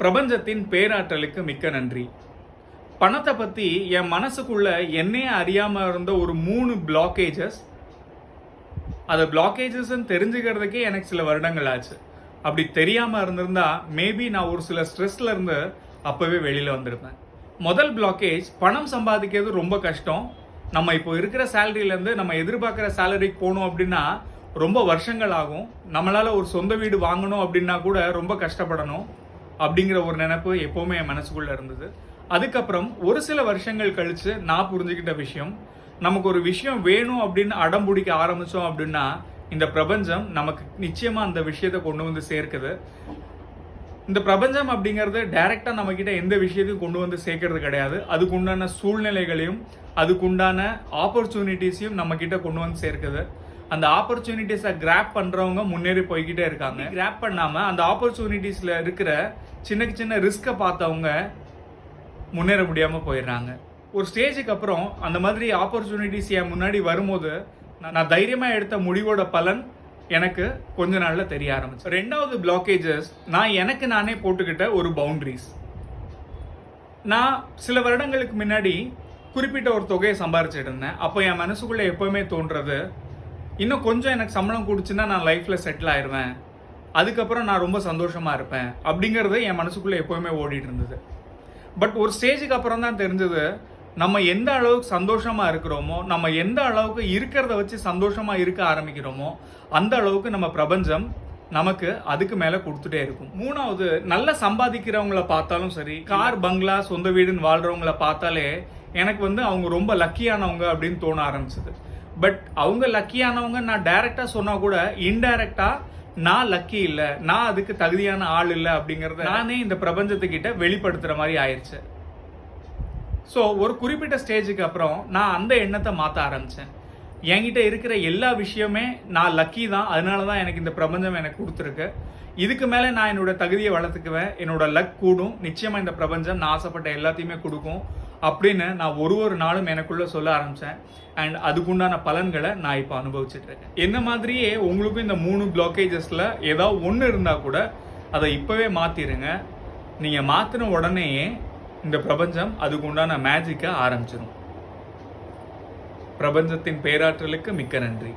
பிரபஞ்சத்தின் பேராற்றலுக்கு மிக்க நன்றி. பணத்தை பற்றி என் மனசுக்குள்ள என்னையே அறியாமல் இருந்த ஒரு 3 பிளாக்கேஜஸ், அது பிளாக்கேஜஸ்ன்னு தெரிஞ்சுக்கிறதுக்கே எனக்கு சில வருடங்கள் ஆச்சு. அப்படி தெரியாமல் இருந்திருந்தா மேபி நான் ஒரு சில ஸ்ட்ரெஸ்ல இருந்து அப்போவே வெளியில் வந்திருப்பேன். முதல் பிளாக்கேஜ், பணம் சம்பாதிக்கிறது ரொம்ப கஷ்டம். நம்ம இப்போ இருக்கிற சேலரியிலேருந்து நம்ம எதிர்பார்க்குற சேலரிக்கு போகணும் அப்படின்னா ரொம்ப வருஷங்கள் ஆகும். நம்மளால் ஒரு சொந்த வீடு வாங்கணும் அப்படின்னா கூட ரொம்ப கஷ்டப்படணும் அப்படிங்கிற ஒரு நினைப்பு எப்போவுமே என் மனசுக்குள்ளே இருந்தது. அதுக்கப்புறம் ஒரு சில வருஷங்கள் கழித்து நான் புரிஞ்சுக்கிட்ட விஷயம், நமக்கு ஒரு விஷயம் வேணும் அப்படின்னு அடம் பிடிக்க ஆரம்பித்தோம் அப்படின்னா இந்த பிரபஞ்சம் நமக்கு நிச்சயமாக அந்த விஷயத்தை கொண்டு வந்து சேர்க்குது. இந்த பிரபஞ்சம் அப்படிங்கிறது டைரெக்டாக நம்மக்கிட்ட எந்த விஷயத்தையும் கொண்டு வந்து சேர்க்கறது கிடையாது. அதுக்குண்டான சூழ்நிலைகளையும் அதுக்குண்டான ஆப்பர்ச்சுனிட்டிஸையும் நம்மக்கிட்ட கொண்டு வந்து சேர்க்குது. அந்த ஆப்பர்ச்சுனிட்டிஸை கிராப் பண்ணுறவங்க முன்னேறி போய்கிட்டே இருக்காங்க. கிராப் பண்ணாமல் அந்த ஆப்பர்ச்சுனிட்டிஸில் இருக்கிற சின்ன சின்ன ரிஸ்க்கை பார்த்தவங்க முன்னேற முடியாமல் போயிடுறாங்க. ஒரு ஸ்டேஜுக்கு அப்புறம் அந்த மாதிரி ஆப்பர்ச்சுனிட்டிஸ் என் முன்னாடி வரும்போது நான் தைரியமாக எடுத்த முடிவோட பலன் எனக்கு கொஞ்ச நாளில் தெரிய ஆரம்பிச்சு. 2வது பிளாக்கேஜஸ், நான் எனக்கு நானே போட்டுக்கிட்ட ஒரு பவுண்டரிஸ். நான் சில வருடங்களுக்கு முன்னாடி குறிப்பிட்ட ஒரு தொகையை சம்பாரிச்சிட்டு இருந்தேன். அப்போ என் மனசுக்குள்ளே எப்போவுமே தோன்றது, இன்னும் கொஞ்சம் எனக்கு சம்பளம் கொடுச்சுன்னா நான் லைஃப்பில் செட்டில் ஆயிடுவேன், அதுக்கப்புறம் நான் ரொம்ப சந்தோஷமாக இருப்பேன் அப்படிங்கிறது என் மனசுக்குள்ளே எப்போவுமே ஓடிட்டு இருந்தது. பட் ஒரு ஸ்டேஜுக்கு அப்புறம் தான் தெரிஞ்சது, நம்ம எந்த அளவுக்கு சந்தோஷமாக இருக்கிறோமோ, நம்ம எந்த அளவுக்கு இருக்கிறத வச்சு சந்தோஷமாக இருக்க ஆரம்பிக்கிறோமோ அந்த அளவுக்கு நம்ம பிரபஞ்சம் நமக்கு அதுக்கு மேலே கொடுத்துட்டே இருக்கும். 3வது, நல்லா சம்பாதிக்கிறவங்கள பார்த்தாலும் சரி, கார் பங்களா சொந்த வீடுன்னு வாழ்கிறவங்கள பார்த்தாலே எனக்கு அவங்க ரொம்ப லக்கியானவங்க அப்படின்னு தோண ஆரம்பிச்சது. பட் அவங்க லக்கியானவங்க நான் டைரெக்டாக சொன்னால் கூட இன்டைரக்டாக நான் லக்கி இல்லை, நான் அதுக்கு தகுதியான ஆள் இல்லை அப்படிங்கிறத நானே இந்த பிரபஞ்சத்துக்கிட்ட வெளிப்படுத்துகிற மாதிரி ஆயிடுச்சு. ஸோ ஒரு குறிப்பிட்ட ஸ்டேஜுக்கு அப்புறம் நான் அந்த எண்ணத்தை மாற்ற ஆரம்பித்தேன். என்கிட்ட இருக்கிற எல்லா விஷயமே நான் லக்கி தான், அதனால தான் எனக்கு இந்த பிரபஞ்சம் எனக்கு கொடுத்துருக்கு. இதுக்கு மேலே நான் என்னோட தகுதியை வளர்த்துக்குவேன், என்னோட லக் கூடும், நிச்சயமாக இந்த பிரபஞ்சம் நான் ஆசைப்பட்ட எல்லாத்தையுமே கொடுக்கும் அப்படின்னு நான் ஒரு நாளும் எனக்குள்ளே சொல்ல ஆரம்பித்தேன். அண்ட் அதுக்குண்டான பலன்களை நான் இப்போ அனுபவிச்சுட்டு இருக்கேன். என்ன மாதிரியே உங்களுக்கும் இந்த 3 பிளாக்கேஜஸில் ஏதாவது ஒன்று இருந்தால் கூட அதை இப்போவே மாற்றிடுங்க. நீங்கள் மாற்றின உடனேயே இந்த பிரபஞ்சம் அதுக்குண்டான மேஜிக்கை ஆரம்பிச்சிடும். பிரபஞ்சத்தின் பேராற்றலுக்கு மிக்க நன்றி.